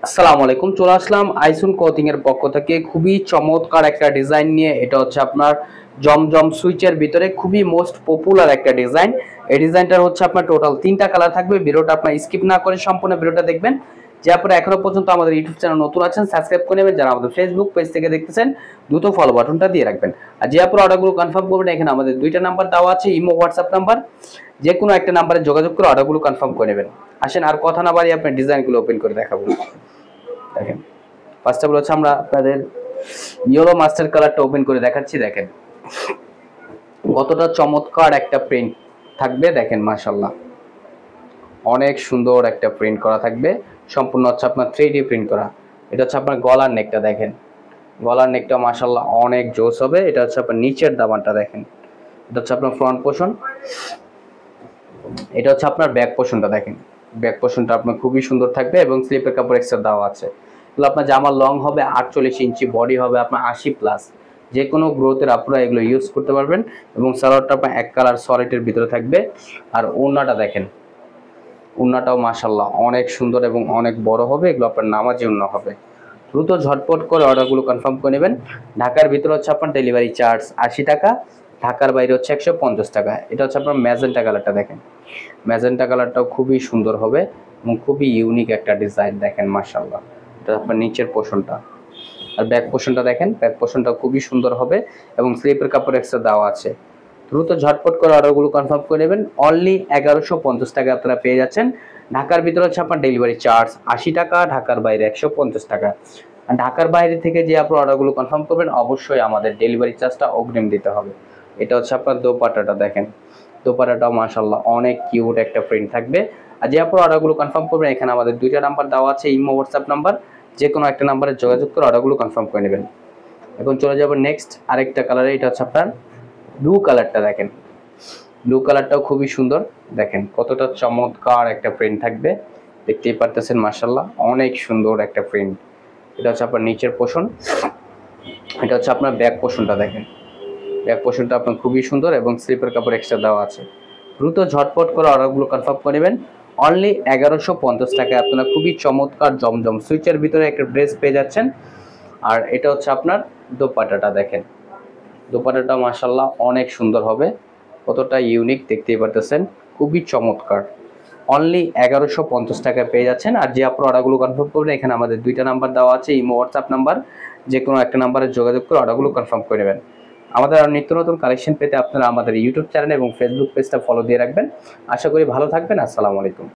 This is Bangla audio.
আসসালামু আলাইকুম, চলে আসলাম আইসুন ক্লথিং এর পক্ষ থেকে খুবই চমৎকার একটা ডিজাইন নিয়ে। এটা হচ্ছে আপনার জমজম সুইচের ভিতরে খুবই মোস্ট পপুলার একটা ডিজাইন। এই ডিজাইনটার হচ্ছে আপনার টোটাল 3টা কালার থাকবে। ভিডিওটা আপনার স্কিপ না করে সম্পূর্ণ ভিডিওটা দেখবেন। যে আপনারা এখনো পর্যন্ত আমাদের ইউটিউব চ্যানেল নতুন আছেন সাবস্ক্রাইব করে নেবেন, যারা আমাদের ফেসবুক পেজ থেকে দেখতেছেন দ্রুত ফলো বাটনটা দিয়ে রাখবেন। আর যে আপনারা অর্ডারগুলো কনফার্ম করবেন, এখানে আমাদের দুইটা নাম্বার দেওয়া আছে, ইমো হোয়াটসঅ্যাপ নাম্বার। যে কোনো একটা নাম্বারে যোগাযোগ করে অর্ডারগুলো কনফার্ম করে নেবেন। আসেন আর কথা না বাড়িয়ে আপনার ডিজাইনগুলো ওপেন করে দেখাবো। দেখেন, ফার্স্ট অফ অল হচ্ছে আমরা আপনাদের ইয়েলো মাস্টার কালারটা ওপেন করে দেখাচ্ছি। দেখেন কতটা চমৎকার একটা প্রিন্ট থাকবে। দেখেন মাশাআল্লাহ অনেক সুন্দর একটা প্রিন্ট করা থাকবে, সম্পূর্ণ হচ্ছে আপনার 3D প্রিন্ট করা। এটা হচ্ছে আপনার গলার নেকটা। দেখেন গলার নেকটা মাশাআল্লাহ অনেক জোস হবে। এটা হচ্ছে আপনার নিচের দামানটা। দেখেন এটা হচ্ছে আপনার ফ্রন্ট পোর্শন, এটা হচ্ছে আপনার ব্যাক পোর্শনটা। দেখেন ব্যাক পোর্শনটা আপনার খুবই সুন্দর থাকবে এবং স্লিপের কাপড় এক্সট্রা দেওয়া আছে। এগুলো আপনার জামার লং হবে 48 ইঞ্চি, বডি হবে আপনার 80+। যে কোনো গ্রোথের আপনারা এগুলো ইউজ করতে পারবেন এবং সালোয়ারটা আপনার এক কালার সলিডের ভিতরে থাকবে। আর ওড়নাটা দেখেন, ওড়নাটাও মাশাআল্লাহ অনেক সুন্দর এবং অনেক বড় হবে। এগুলো আপনার নামাজি ওড়না হবে। দ্রুত ঝটপট করে অর্ডারগুলো কনফার্ম করে নেবেন। ঢাকার ভিতরে হচ্ছে আপনার ডেলিভারি চার্জ 80 টাকা, ঢাকার বাইরে হচ্ছে 150 টাকা। এটা হচ্ছে আপনার ম্যাজেন্টা কালারটা। দেখেন ম্যাজেন্টা কালারটাও খুবই সুন্দর হবে এবং খুবই ইউনিক একটা ডিজাইন। দেখেন মাশাআল্লাহ এটা আপনার নিচের পোর্শনটা। আর ব্যাক পোর্শনটা দেখেন, ব্যাক পোর্শনটা খুবই সুন্দর হবে এবং স্লিপের কাপড় এক্সট্রা দেওয়া আছে। দ্রুত ঝটপট করে অর্ডারগুলো কনফার্ম করে নেবেন। অনলি 1150 টাকা আপনারা পেয়ে যাচ্ছেন। ঢাকার ভিতরে হচ্ছে আপনার ডেলিভারি চার্জ 80 টাকা, ঢাকার বাইরে 150 টাকা। আর ঢাকার বাইরে থেকে যে আপনার অর্ডারগুলো কনফার্ম করবেন, অবশ্যই আমাদের ডেলিভারি চার্জটা অগ্রিম দিতে হবে। এটা হচ্ছে আপনার দোপাট্টাটা। দেখেন দোপাট্টাটাও মাশাআল্লাহ অনেক কিউট একটা প্রিন্ট থাকবে। আর যে আপনার অর্ডারগুলো কনফার্ম করবেন, এখানে আমাদের দুইটা নাম্বার দেওয়া আছে, ইমো হোয়াটসঅ্যাপ নাম্বার। যে কোনো একটা নাম্বারে যোগাযোগ করে অর্ডারগুলো কনফার্ম করে নেবেন। এখন চলে যাব নেক্সট আরেকটা কালারে। এটা হচ্ছে আপনার ব্লু কালারটা। দেখেন ব্লু কালারটাও খুবই সুন্দর। দেখেন কতটা চমৎকার একটা প্রিন্ট থাকবে, দেখতেই পারতেছেন মাশাআল্লাহ অনেক সুন্দর একটা প্রিন্ট। এটা হচ্ছে আপনার নিচের পোর্শন, এটা হচ্ছে আপনার ব্যাক পোর্শনটা। দেখেন ব্যাক পোর্শনটা আপনার খুবই সুন্দর এবং স্লিপের কাপড় এক্সট্রা দেওয়া আছে। দ্রুত ঝটপট করে অর্ডারগুলো কনফার্ম করে নেবেন। অনলি 1150 টাকায় আপনারা খুবই চমৎকার জমজম সুইচের ভিতরে একটা ড্রেস পেয়ে যাচ্ছেন। আর এটা হচ্ছে আপনার দোপাট্টাটা। দেখেন দোপাট্টাটা মাশাআল্লাহ অনেক সুন্দর হবে, কতটা ইউনিক দেখতেই পারতেছেন, খুবই চমৎকার। অনলি 1150 টাকায় পেয়ে যাচ্ছেন। আর যে আপনার অর্ডারগুলো কনফার্ম করবেন, এখানে আমাদের দুইটা নাম্বার দেওয়া আছে, ইমো হোয়াটসঅ্যাপ নাম্বার। যে কোনো একটা নাম্বারে যোগাযোগ করে অর্ডারগুলো কনফার্ম করে নেবেন। আমাদের আর নিত্য নতুন কালেকশন পেতে আপনারা আমাদের ইউটিউব চ্যানেল এবং ফেসবুক পেজটা ফলো দিয়ে রাখবেন। আশা করি ভালো থাকবেন। আসসালামু আলাইকুম।